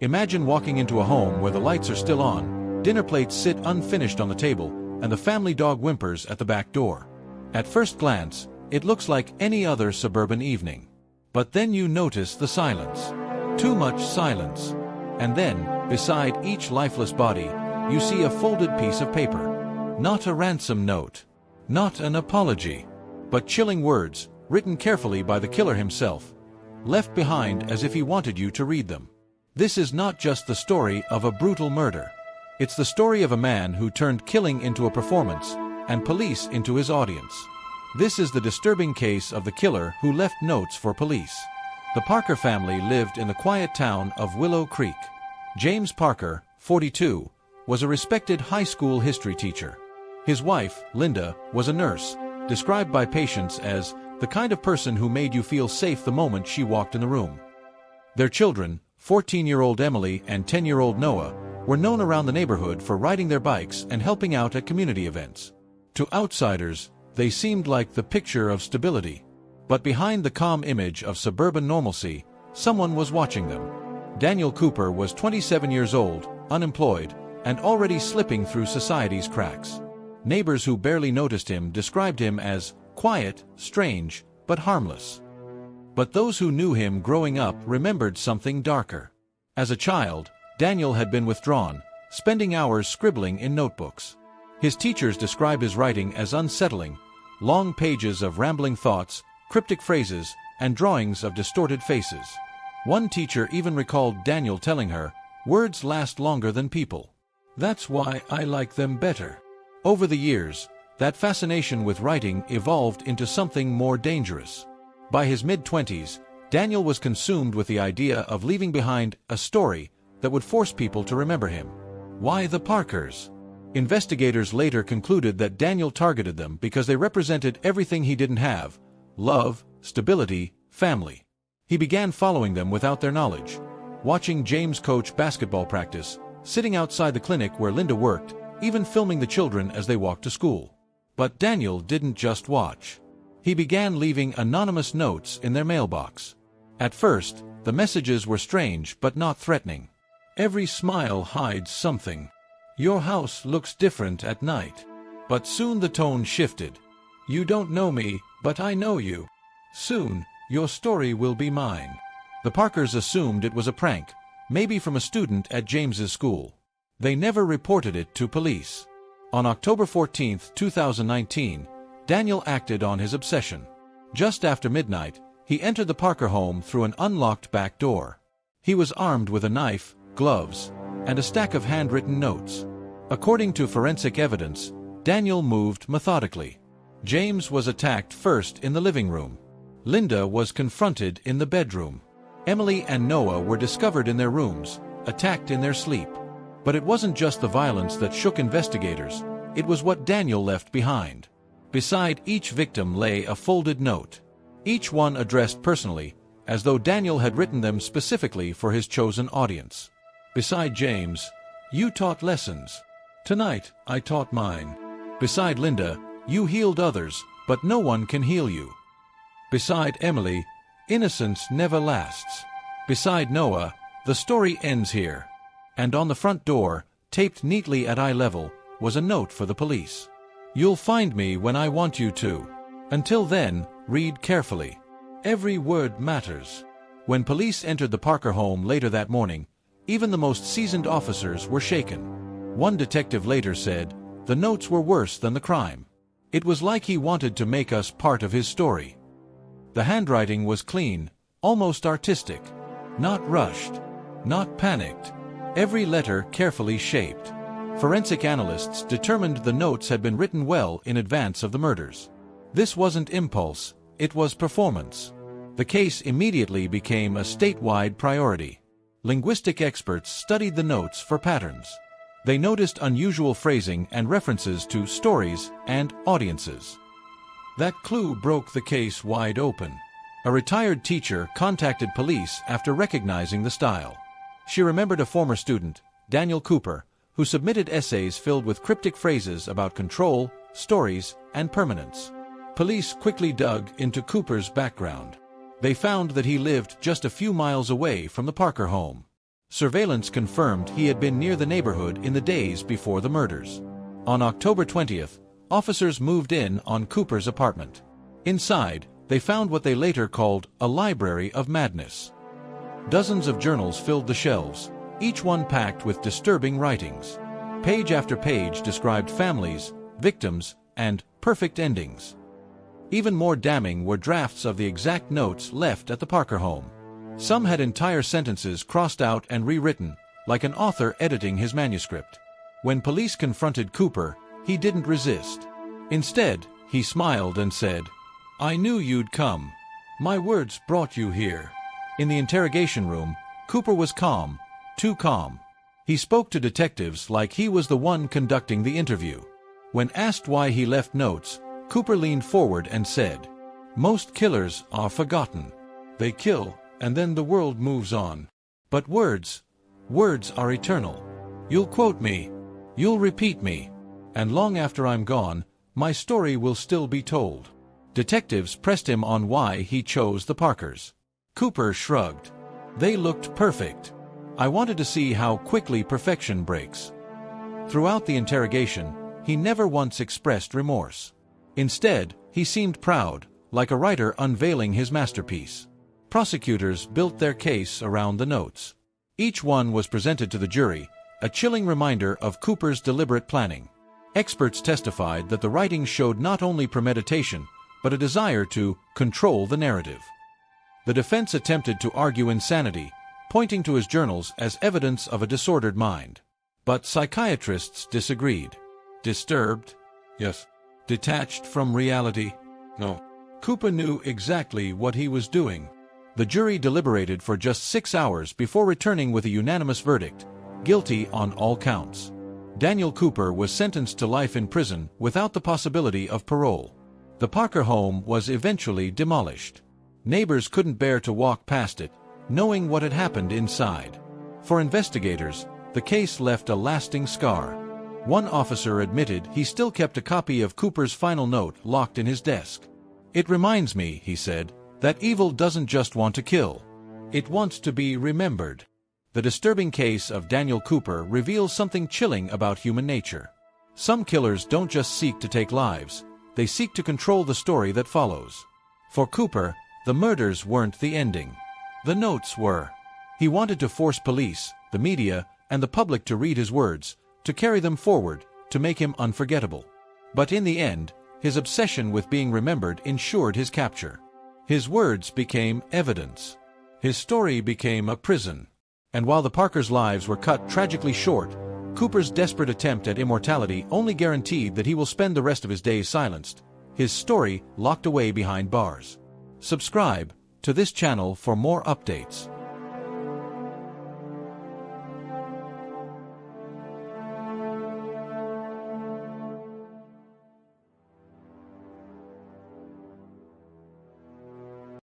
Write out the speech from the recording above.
Imagine walking into a home where the lights are still on, dinner plates sit unfinished on the table, and the family dog whimpers at the back door. At first glance, it looks like any other suburban evening. But then you notice the silence. Too much silence. And then, beside each lifeless body, you see a folded piece of paper. Not a ransom note. Not an apology. But chilling words, written carefully by the killer himself, left behind as if he wanted you to read them. This is not just the story of a brutal murder. It's the story of a man who turned killing into a performance, and police into his audience. This is the disturbing case of the killer who left notes for police. The Parker family lived in the quiet town of Willow Creek. James Parker, 42, was a respected high school history teacher. His wife, Linda, was a nurse, described by patients as the kind of person who made you feel safe the moment she walked in the room. Their children, 14-year-old Emily and 10-year-old Noah, were known around the neighborhood for riding their bikes and helping out at community events. To outsiders, they seemed like the picture of stability. But behind the calm image of suburban normalcy, someone was watching them. Daniel Cooper was 27 years old, unemployed, and already slipping through society's cracks. Neighbors who barely noticed him described him as quiet, strange, but harmless. But those who knew him growing up remembered something darker. As a child, Daniel had been withdrawn, spending hours scribbling in notebooks. His teachers described his writing as unsettling, long pages of rambling thoughts, cryptic phrases, and drawings of distorted faces. One teacher even recalled Daniel telling her, "Words last longer than people. That's why I like them better." Over the years, that fascination with writing evolved into something more dangerous. By his mid-20s, Daniel was consumed with the idea of leaving behind a story that would force people to remember him. Why the Parkers? Investigators later concluded that Daniel targeted them because they represented everything he didn't have: love, stability, family. He began following them without their knowledge, watching James coach basketball practice, sitting outside the clinic where Linda worked, even filming the children as they walked to school. But Daniel didn't just watch. He began leaving anonymous notes in their mailbox. At first, the messages were strange but not threatening. "Every smile hides something. Your house looks different at night." But soon the tone shifted. "You don't know me, but I know you. Soon, your story will be mine." The Parkers assumed it was a prank, maybe from a student at James's school. They never reported it to police. On October 14, 2019, Daniel acted on his obsession. Just after midnight, he entered the Parker home through an unlocked back door. He was armed with a knife, gloves, and a stack of handwritten notes. According to forensic evidence, Daniel moved methodically. James was attacked first in the living room. Linda was confronted in the bedroom. Emily and Noah were discovered in their rooms, attacked in their sleep. But it wasn't just the violence that shook investigators, it was what Daniel left behind. Beside each victim lay a folded note, each one addressed personally, as though Daniel had written them specifically for his chosen audience. Beside James, "You taught lessons. Tonight, I taught mine." Beside Linda, "You healed others, but no one can heal you." Beside Emily, "Innocence never lasts." Beside Noah, "The story ends here." And on the front door, taped neatly at eye level, was a note for the police. "You'll find me when I want you to. Until then, read carefully. Every word matters." When police entered the Parker home later that morning, even the most seasoned officers were shaken. One detective later said, "The notes were worse than the crime. It was like he wanted to make us part of his story." The handwriting was clean, almost artistic. Not rushed. Not panicked. Every letter carefully shaped. Forensic analysts determined the notes had been written well in advance of the murders. This wasn't impulse, it was performance. The case immediately became a statewide priority. Linguistic experts studied the notes for patterns. They noticed unusual phrasing and references to stories and audiences. That clue broke the case wide open. A retired teacher contacted police after recognizing the style. She remembered a former student, Daniel Cooper, who submitted essays filled with cryptic phrases about control, stories, and permanence. Police quickly dug into Cooper's background. They found that he lived just a few miles away from the Parker home. Surveillance confirmed he had been near the neighborhood in the days before the murders. On October 20th, officers moved in on Cooper's apartment. Inside, they found what they later called a library of madness. Dozens of journals filled the shelves, each one packed with disturbing writings. Page after page described families, victims, and perfect endings. Even more damning were drafts of the exact notes left at the Parker home. Some had entire sentences crossed out and rewritten, like an author editing his manuscript. When police confronted Cooper, he didn't resist. Instead, he smiled and said, "I knew you'd come. My words brought you here." In the interrogation room, Cooper was calm, too calm. He spoke to detectives like he was the one conducting the interview. When asked why he left notes, Cooper leaned forward and said, "Most killers are forgotten. They kill, and then the world moves on. But words are eternal. You'll quote me, you'll repeat me, and long after I'm gone, my story will still be told." Detectives pressed him on why he chose the Parkers. Cooper shrugged. "They looked perfect. I wanted to see how quickly perfection breaks." Throughout the interrogation, he never once expressed remorse. Instead, he seemed proud, like a writer unveiling his masterpiece. Prosecutors built their case around the notes. Each one was presented to the jury, a chilling reminder of Cooper's deliberate planning. Experts testified that the writing showed not only premeditation, but a desire to control the narrative. The defense attempted to argue insanity, pointing to his journals as evidence of a disordered mind. But psychiatrists disagreed. Disturbed? Yes. Detached from reality? No. Cooper knew exactly what he was doing. The jury deliberated for just 6 hours before returning with a unanimous verdict, guilty on all counts. Daniel Cooper was sentenced to life in prison without the possibility of parole. The Parker home was eventually demolished. Neighbors couldn't bear to walk past it, knowing what had happened inside. For investigators, the case left a lasting scar. One officer admitted he still kept a copy of Cooper's final note locked in his desk. "It reminds me," he said, "that evil doesn't just want to kill. It wants to be remembered." The disturbing case of Daniel Cooper reveals something chilling about human nature. Some killers don't just seek to take lives, they seek to control the story that follows. For Cooper, the murders weren't the ending. The notes were. He wanted to force police, the media, and the public to read his words, to carry them forward, to make him unforgettable. But in the end, his obsession with being remembered ensured his capture. His words became evidence. His story became a prison. And while the Parkers' lives were cut tragically short, Cooper's desperate attempt at immortality only guaranteed that he will spend the rest of his days silenced, his story locked away behind bars. Subscribe to this channel for more updates.